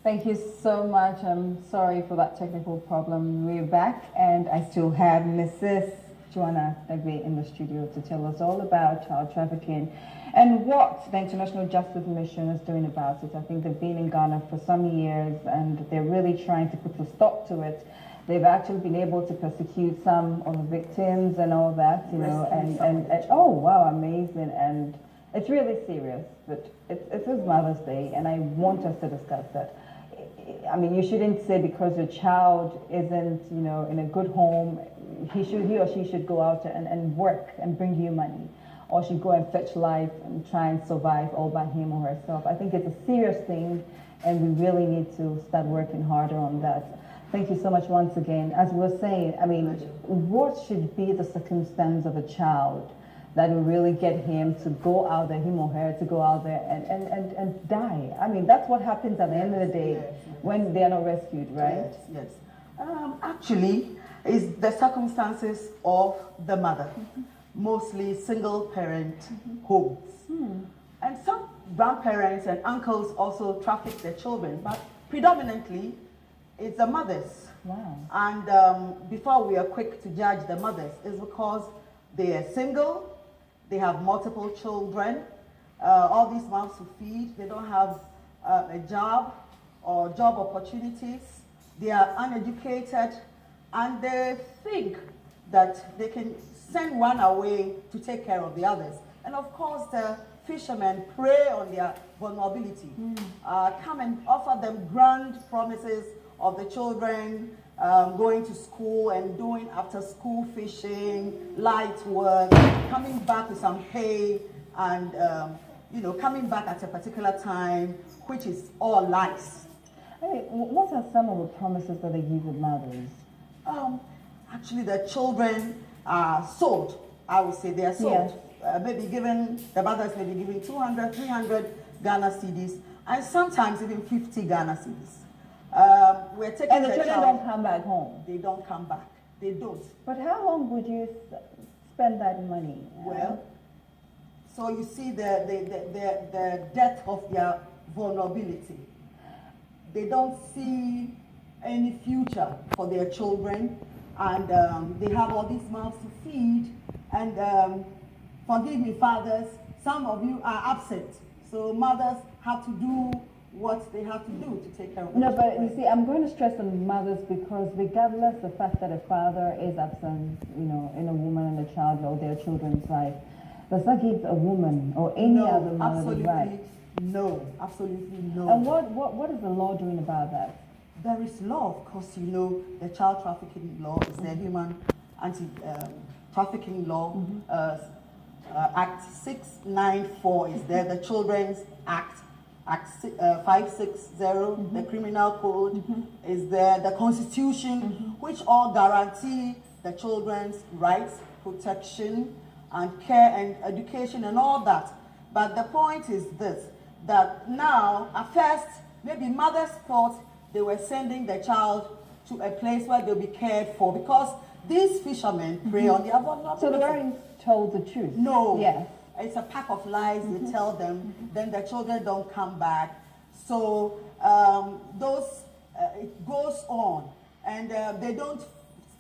Thank you so much. I'm sorry for that technical problem. We're back, and I still have Mrs. Joanna Deegbe in the studio to tell us all about child trafficking and what the International Justice Mission is doing about it. I think they've been in Ghana for some years, and they're really trying to put a stop to it. They've actually been able to persecute some of the victims and all that, you know, and oh, wow, amazing. And it's really serious, but it's Mother's Day, and I want us to discuss that. I mean, you shouldn't say because your child isn't, you know, in a good home, he or she should go out and work and bring you money, or should go and fetch life and try and survive all by him or herself. I think it's a serious thing, and we really need to start working harder on that. Thank you so much once again. As we were saying, I mean, what should be the circumstance of a child that will really get him to go out there, him or her, to go out there and die? I mean, that's what happens at the end of the day when they are not rescued, right? Yes. Actually, it's the circumstances of the mother, mostly single-parent homes. And some grandparents and uncles also traffic their children, but predominantly, it's the mothers. Wow. And before we are quick to judge the mothers, is because they are single, they have multiple children, all these mouths to feed, they don't have a job or job opportunities, they are uneducated, and they think that they can send one away to take care of the others. And of course, the fishermen prey on their vulnerability, come and offer them grand promises of the children going to school and doing after school fishing, light work, coming back with some pay, and you know, coming back at a particular time, which is all lies. Hey, what are some of the promises that they give the mothers? Actually, the children are sold. I would say they are sold. Yes. Maybe given, the mothers may be giving 200, 300 Ghana cedis, and sometimes even 50 Ghana cedis. We're taking and the children don't come back home. They don't come back. They don't. But how long would you spend that money? Well, so you see the depth of their vulnerability. They don't see any future for their children, and they have all these mouths to feed. And forgive me, fathers, some of you are absent, so mothers have to do what they have to do to take care of No, but you see, I'm going to stress on mothers because regardless the fact that a father is absent, you know, in a woman and a child or their children's life, does that give a woman or any other mother the right? No, absolutely no. And what is the law doing about that? There is law, of course, you know, the child trafficking law is the human anti-trafficking law. Act 694 is there, the Children's Act. Act 560, the Criminal Code is there, the Constitution, which all guarantee the children's rights, protection, and care and education and all that. But the point is this, that now, at first, maybe mothers thought they were sending the child to a place where they'll be cared for because these fishermen prey on their vulnerability. So they weren't told the truth? No. Yes. It's a pack of lies they tell them, then the children don't come back. So it goes on, and they don't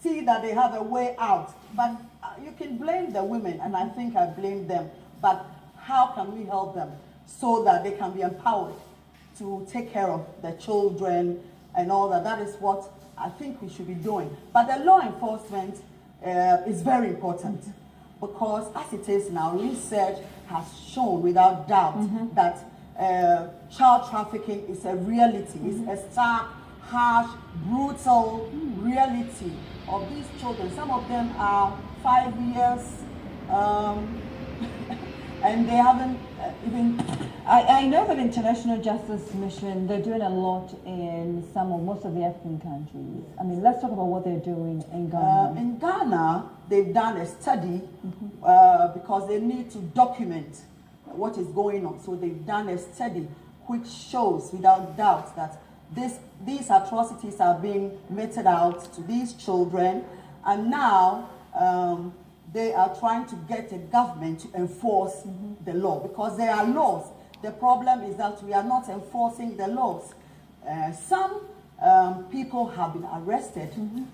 see that they have a way out. But you can blame the women, and I think I blame them. But how can we help them so that they can be empowered to take care of the children and all that? That is what I think we should be doing. But the law enforcement is very important. Because as it is now, research has shown without doubt that child trafficking is a reality. It's a stark, harsh, brutal reality of these children. Some of them are 5 years, and they haven't even... I know that International Justice Mission, they're doing a lot in most of the African countries. I mean, let's talk about what they're doing in Ghana. In Ghana, they've done a study because they need to document what is going on. So they've done a study which shows without doubt that these atrocities are being meted out to these children, and now they are trying to get a government to enforce the law because there are laws. The problem is that we are not enforcing the laws. Some people have been arrested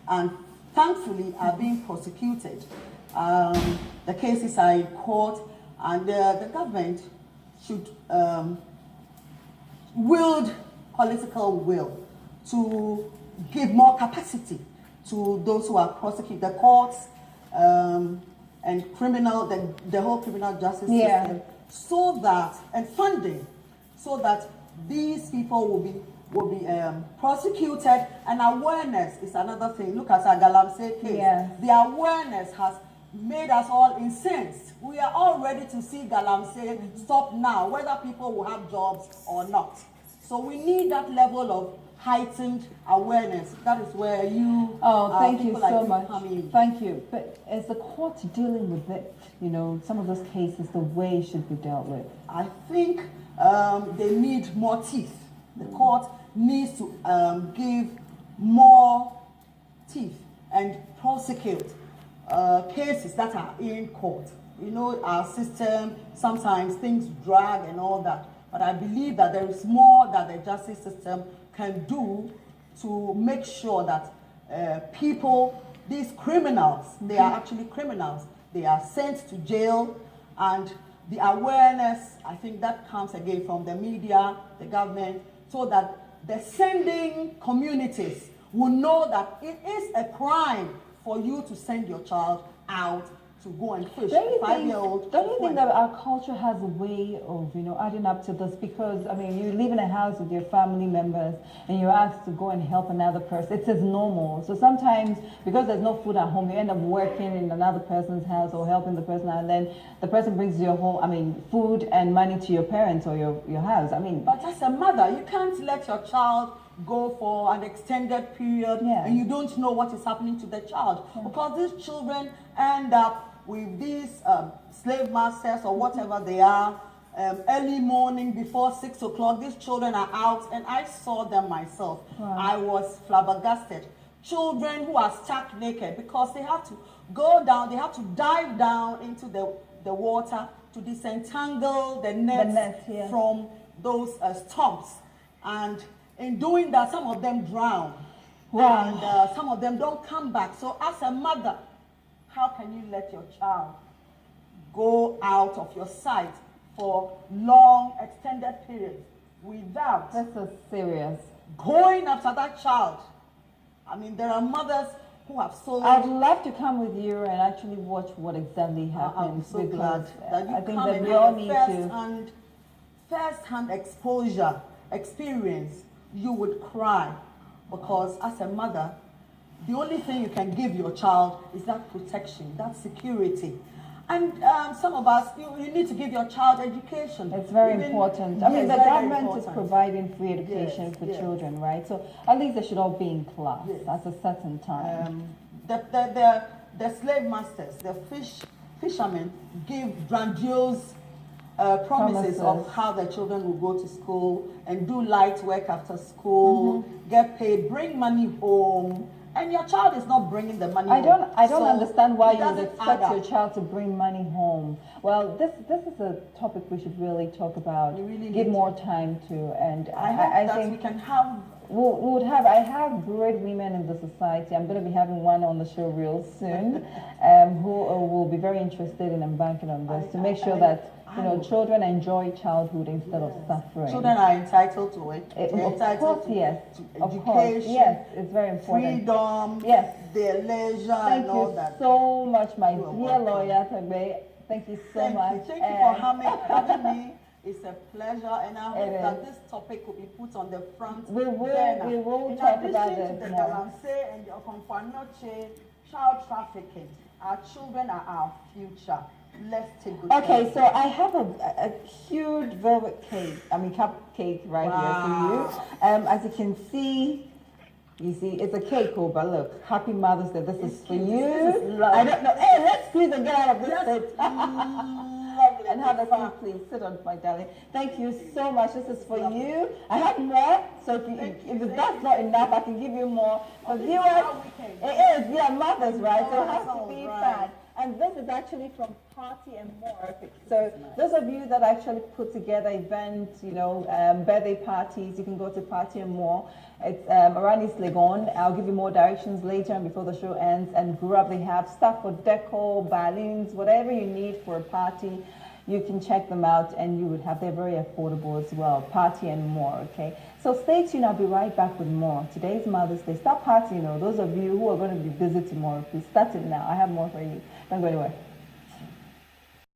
and thankfully are being prosecuted. The cases are in court, and the government should wield political will to give more capacity to those who are prosecuted, the courts and the whole criminal justice system, so that, and funding, so that these people will be prosecuted. And awareness is another thing. Look at our Galamsey case. Yes. The awareness has made us all incensed. We are all ready to see Galamsey stop now, whether people will have jobs or not. So we need that level of heightened awareness. That is where you thank you so much. come in. Thank you. But as the court dealing with it, you know, some of those cases, the way it should be dealt with? I think they need more teeth. The court needs to give more teeth and prosecute cases that are in court. You know, our system, sometimes things drag and all that. But I believe that there is more that the justice system can do to make sure that people, these criminals, they are actually criminals. They are sent to jail, and the awareness, I think that comes again from the media, the government, so that the sending communities will know that it is a crime for you to send your child out to go and fish. Don't you think that our culture has a way of, you know, adding up to this? Because, I mean, you live in a house with your family members and you're asked to go and help another person. It's as normal. So sometimes, because there's no food at home, you end up working in another person's house or helping the person, and then the person brings your home, I mean, food and money to your parents or your house. I mean, but as a mother, you can't let your child go for an extended period and you don't know what is happening to the child, because these children end up with these slave masters or whatever they are. Early morning before 6 o'clock, these children are out, and I saw them myself. Wow. I was flabbergasted. Children who are stark naked because they have to go down, they have to dive down into the water to disentangle the nets from those stumps. And in doing that, some of them drown. Wow. And some of them don't come back. So as a mother, how can you let your child go out of your sight for long, extended periods without that's so serious. Going after that child? I mean, there are mothers who have sold. I'd love to come with you and actually watch what exactly happened. I'm so glad that you I think come that and we all have need to. First-hand experience, you would cry, because as a mother, the only thing you can give your child is that protection, that security. And some of us, you need to give your child education. It's very important. I mean, the government is providing free education for children, right? So at least they should all be in class at a certain time. The slave masters, the fishermen give grandiose promises of how the children will go to school and do light work after school, get paid, bring money home. And your child is not bringing the money home. I don't understand why you would expect your child to bring money home. Well, this is a topic we should really talk about, give more time to, and I think we can have. I have great women in the society. I'm going to be having one on the show real soon, who will be very interested in embarking on this to make sure that children enjoy childhood instead of suffering. Children are entitled to it. Of course, yes. Education, of course, yes, it's very important. Freedom, yes, their leisure, and all that. Thank you so much, my dear lawyer Gray. Thank you so much. Thank you for having me. It's a pleasure, and I hope that this topic will be put on the front. We will talk about it. In addition to the Galamsey and the Okonkwanoche child trafficking, our children are our future. Let's take good care. So I have a huge velvet cake, cupcake right here for you. As you can see, it's a cake, but look, happy Mother's Day. This is for you. I don't know. Hey, let's squeeze and get out of this bit. Lovely. And have a seat, please. Sit on, my darling. Thank you so much. This is for you. I have more, so if that's not enough, I can give you more. For viewers, it is, Mothers, right? So it has to be fun. And this is actually from Party and More. So those of you that actually put together events, birthday parties, you can go to Party and More. It's around East Legon. I'll give you more directions later and before the show ends. And grab, they have stuff for decor, balloons, whatever you need for a party. You can check them out and you would have, they're very affordable as well. Party and More, okay? So stay tuned, I'll be right back with more. Today's Mother's Day. Start partying, those of you who are going to be busy tomorrow, please start it now. I have more for you. Don't go anywhere.